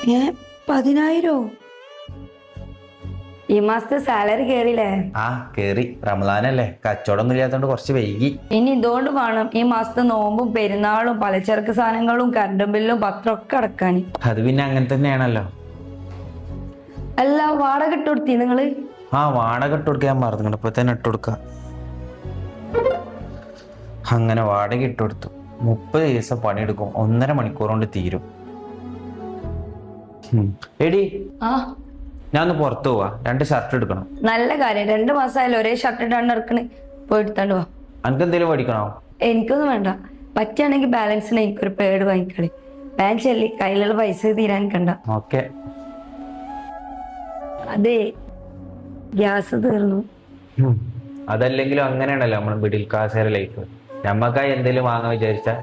10,000 ഈ മാസത്തെ സാലറി കേറിയില്ലേ? ആ കേറി. റമദാനല്ലേ, കച്ചവടം ഇല്ലാത്തോണ്ട് കുറച്ച് വൈകി. ഇനി ഇതുകൊണ്ട് വേണം ഈ മാസത്തെ നോമ്പും പെരുന്നാളും പലചരക്ക് സാധനങ്ങളും കറണ്ടും ബില്ലും പത്രം ഒക്കെ അടക്കാൻ. അത് പിന്നെ അങ്ങനെ തന്നെയാണല്ലോ. അല്ല, വാടക ഇട്ട് കൊടുത്തി നിങ്ങള്? ആ വാടക ഇട്ട് കൊടുക്കാൻ മറന്നു, ഇപ്പൊ തന്നെ ഇട്ട് കൊടുക്ക. അങ്ങനെ വാടക ഇട്ട് കൊടുത്തു. 30 ദിവസം പണിയെടുക്കും, 1.5 മണിക്കൂർ കൊണ്ട് തീരും. എടി, ആ ഞാൻ ഒന്ന് പുറത്തു പോവാ, 2 ഷർട്ട് എടുക്കണം. നല്ല കാര്യം, 2 മാസമായാലും ഒരേ ഷർട്ട് ഇട്ടാണ്ട് ഇറക്കണ്. പോയി എടുത്താണ്ട് വാ. അനക്ക് എന്തേലും പഠിക്കണോ? എനിക്കൊന്നും വേണ്ട. പറ്റുകയാണെങ്കിൽ ബാലൻസിന് എനിക്കൊരു പേഡ് വാങ്ങിക്കളി. ബാങ്ക് ചെല്ലി കയ്യിലുള്ള പൈസ തീരാൻ കണ്ട. ഓക്കെ. അതെ, ഗ്യാസ് തീർന്നു. അതല്ലെങ്കിലും അങ്ങനെയാണല്ലോ നമ്മൾ മിഡിൽ ക്ലാസ്സുകാരെ ലൈഫ്. നമ്മക്കായി എന്തെങ്കിലും വാങ്ങാൻ വിചാരിച്ചാൽ